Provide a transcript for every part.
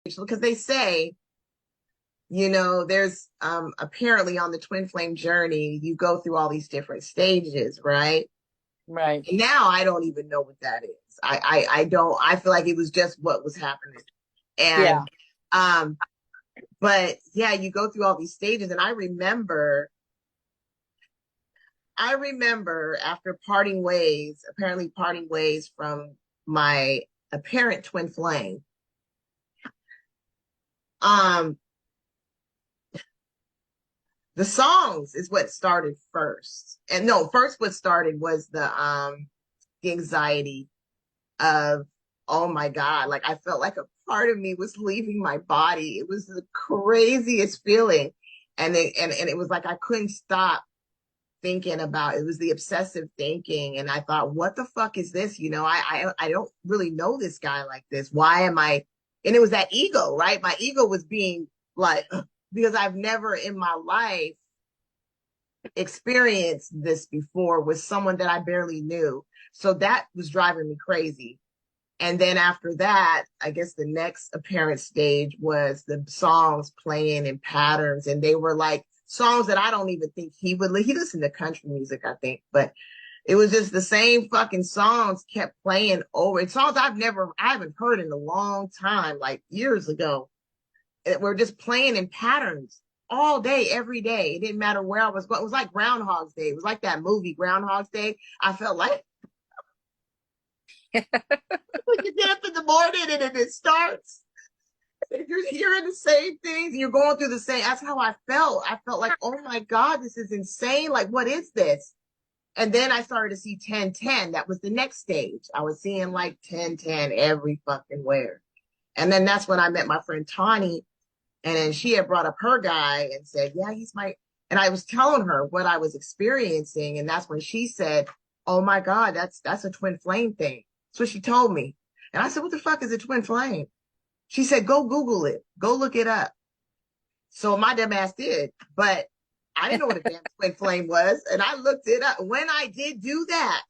because they say, there's apparently on the twin flame journey, you go through all these different stages, right? Right. And now I don't even know what that is. I don't, I feel like it was just what was happening. Yeah. And um, but yeah, you go through all these stages, and I remember after apparently parting ways from my apparent twin flame. Um, the songs is what started first. And no, first what started was the anxiety of, oh my God, like I felt like a part of me was leaving my body. It was the craziest feeling. And it was like I couldn't stop thinking about it. Was the obsessive thinking. And I thought, what the fuck is this? I don't really know this guy like this. Why am I? And it was that ego, right? My ego was being like, because I've never in my life experienced this before with someone that I barely knew. So that was driving me crazy. And then after that, I guess the next apparent stage was the songs playing in patterns. And they were like songs that I don't even think he listened to country music, I think, but it was just the same fucking songs kept playing over. It's songs I haven't heard in a long time, like years ago. It were just playing in patterns all day, every day. It didn't matter where I was going. It was like Groundhog's Day. It was like that movie, Groundhog's Day. I felt like when you get up in the morning and then it starts, if you're hearing the same things, you're going through the same. That's how I felt. I felt like, oh my God, this is insane. Like, what is this? And then I started to see 1010. That was the next stage. I was seeing like 1010 every fucking where. And then that's when I met my friend Tawny. And then she had brought up her guy and said, yeah, he's my, and I was telling her what I was experiencing. And that's when she said, oh my God, that's a twin flame thing. That's what she told me. And I said, what the fuck is a twin flame? She said, go Google it. Go look it up. So my dumb ass did, but I didn't know what a damn twin flame was. And I looked it up. When I did do that,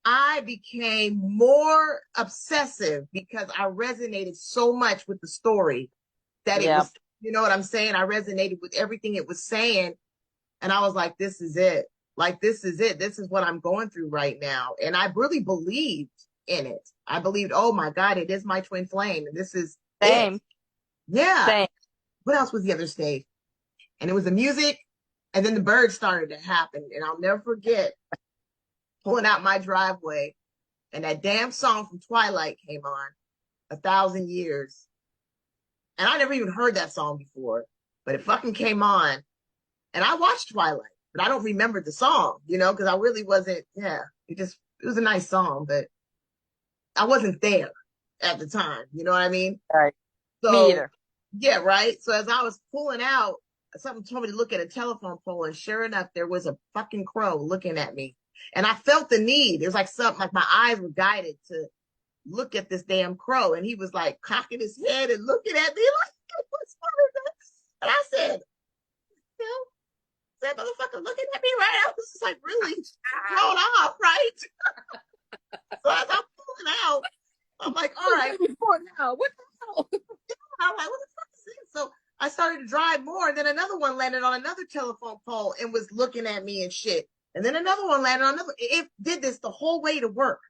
I became more obsessive because I resonated so much with the story that it Yeah. was, you know what I'm saying? I resonated with everything it was saying. And I was like, this is it. Like, this is it. This is what I'm going through right now. And I really believed in it. I believed, oh my God, it is my twin flame. And this is it. Same. Yeah. Same. What else was the other stage? And it was the music. And then the birds started to happen. And I'll never forget pulling out my driveway and that damn song from Twilight came on, A Thousand Years. And I never even heard that song before, but it fucking came on. And I watched Twilight, but I don't remember the song, because I really wasn't, yeah, it was a nice song, but I wasn't there at the time. You know what I mean? Right. Me So, either. yeah, right. So as I was pulling out, something told me to look at a telephone pole, and sure enough, there was a fucking crow looking at me. And I felt the need. It was like something like my eyes were guided to look at this damn crow. And he was like cocking his head and looking at me like, what's wrong with that? And I said, you know, that motherfucker looking at me, right? I was just like really thrown off, right? So as I'm pulling out, I'm like, all What's right. that for now? What the hell? I'm like, what the fuck is this? So I started to drive more, and then another one landed on another telephone pole and was looking at me and shit. And then another one landed on another. It did this the whole way to work.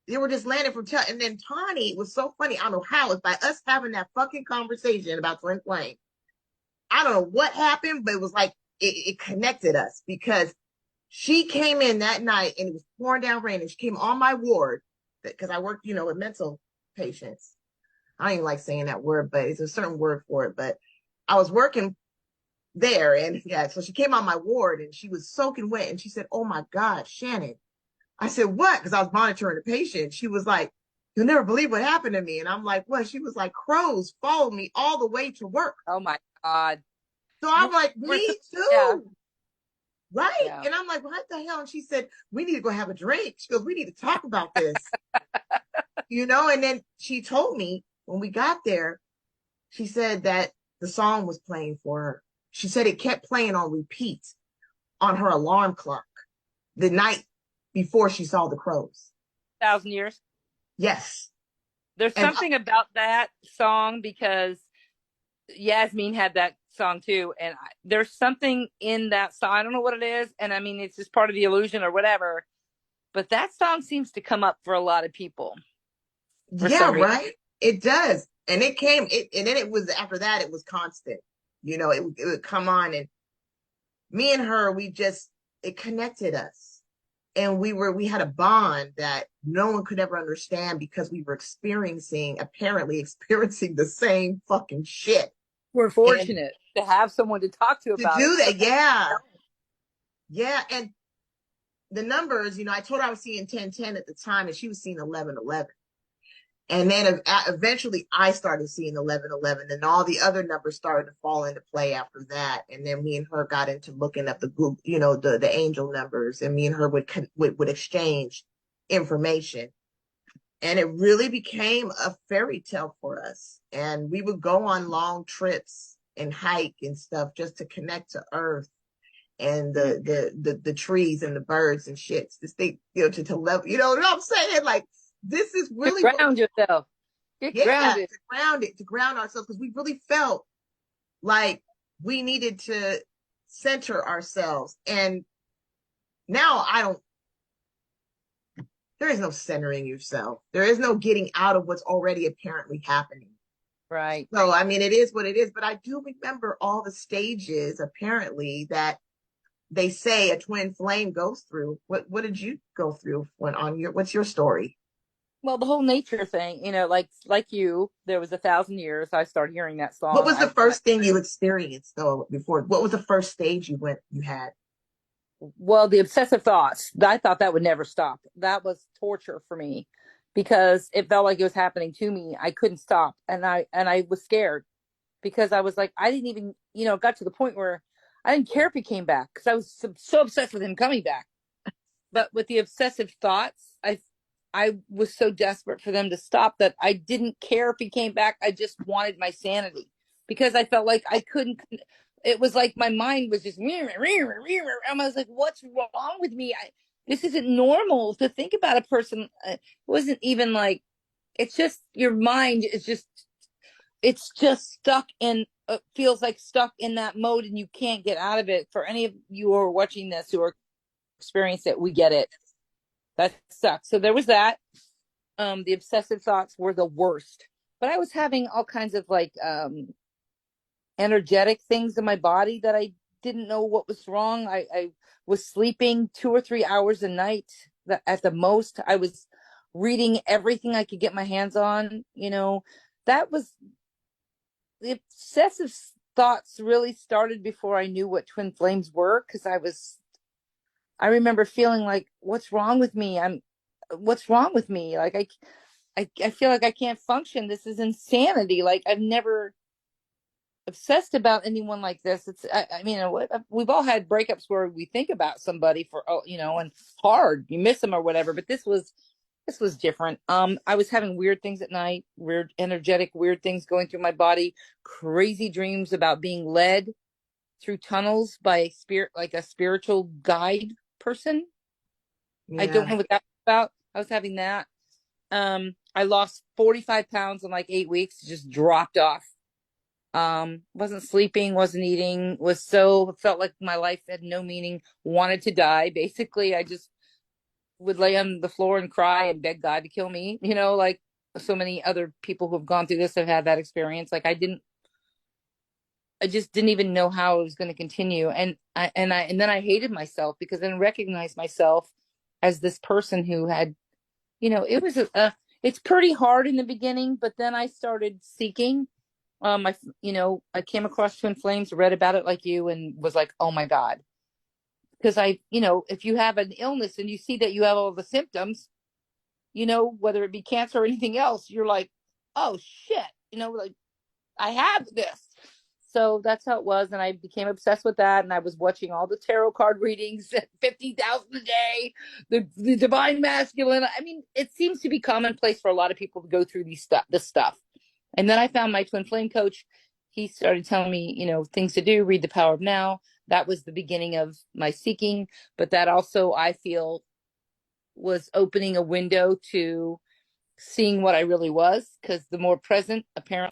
They were just landing from and then Tawny was so funny. I don't know how. It's by us having that fucking conversation about twin flame. I don't know what happened, but it was like it connected us because she came in that night and it was pouring down rain, and she came on my ward because I worked, with mental patients. I don't even like saying that word, but it's a certain word for it. But I was working there, and yeah, so she came on my ward and she was soaking wet, and she said, "Oh my God, Shannon." I said, "What?" Because I was monitoring the patient. She was like, "You'll never believe what happened to me." And I'm like, "What?" She was like, "Crows followed me all the way to work." Oh my God. So I'm like, So, "Me yeah. too." Right. Yeah. And I'm like, what the hell? And she said, we need to go have a drink. She goes, we need to talk about this, And then she told me when we got there, she said that the song was playing for her. She said it kept playing on repeat on her alarm clock the night before she saw the crows. 1,000 years. Yes. There's And something about that song because Yasmin had that song too, and there's something in that song. I don't know what it is, and I mean it's just part of the illusion or whatever. But that song seems to come up for a lot of people for yeah, some reason. right. It does. And it came, and then it was after that, it was constant. It would come on, and me and her, it connected us. And we had a bond that no one could ever understand because we were apparently experiencing the same fucking shit. We're And fortunate to have someone to talk to to about it. do that, yeah. Yeah. And the numbers, I told her I was seeing 1010 at the time, and she was seeing 1111. And then eventually I started seeing 1111, and all the other numbers started to fall into play after that. And then me and her got into looking up the Google, the angel numbers, and me and her would exchange information. And it really became a fairy tale for us. And we would go on long trips and hike and stuff just to connect to Earth and the trees and the birds and shits. This thing, to level, you know what I'm saying? Like, this is To really ground yourself. Get yeah, grounded. to ground ourselves, because we really felt like we needed to center ourselves. And now there is no centering yourself. There is no getting out of what's already apparently happening. Right. So, I mean, it is what it is, but I do remember all the stages apparently that they say a twin flame goes through. What did you go through what's your story? Well, the whole nature thing, like you, there was 1,000 years. I started hearing that What song. was the first thing you experienced though before? What was the first stage you had? Well, the obsessive thoughts, I thought that would never stop. That was torture for me because it felt like it was happening to me. I couldn't stop, and I was scared because I was like, I didn't even, got to the point where I didn't care if he came back because I was so obsessed with him coming back. But with the obsessive thoughts, I was so desperate for them to stop that I didn't care if he came back. I just wanted my sanity because I felt like I couldn't. It was like my mind was just. I was like, "What's wrong with me? This isn't normal to think about a person." It wasn't even like. It's just your mind is just. It's just stuck in. Feels like stuck in that mode, and you can't get out of it. For any of you who are watching this who are experienced it, we get it. That sucks. So there was that. The obsessive thoughts were the worst. But I was having all kinds of like energetic things in my body that I didn't know what was wrong. I was sleeping 2 or 3 hours a night at the most. I was reading everything I could get my hands on. That was the obsessive thoughts really started before I knew what twin flames were because I remember feeling like, what's wrong with me? What's wrong with me? Like I feel like I can't function. This is insanity. Like I've never obsessed about anyone like this. I mean, we've all had breakups where we think about somebody for, and hard, you miss them or whatever. But this was different. I was having weird things at night, weird energetic, weird things going through my body, crazy dreams about being led through tunnels by like a spiritual guide person. I don't Yeah. know what that's about. I was having that. I lost 45 pounds in like 8 weeks, just dropped off. Wasn't sleeping, wasn't eating, felt like my life had no meaning, wanted to die. Basically, I just would lay on the floor and cry and beg God to kill me, like so many other people who have gone through this have had that experience. Like I just didn't even know how it was going to continue. And then I hated myself because I didn't recognize myself as this person who had, it's pretty hard in the beginning, but then I started seeking. I came across twin flames, read about it like you, and was like, oh my God. Because if you have an illness and you see that you have all the symptoms, whether it be cancer or anything else, you're like, oh shit, like I have this. So that's how it was. And I became obsessed with that. And I was watching all the tarot card readings at 50,000 a day, the divine masculine. I mean, it seems to be commonplace for a lot of people to go through this stuff. And then I found my twin flame coach. He started telling me, things to do, read The Power of Now. That was the beginning of my seeking. But that also, I feel, was opening a window to seeing what I really was, because the more present, apparently.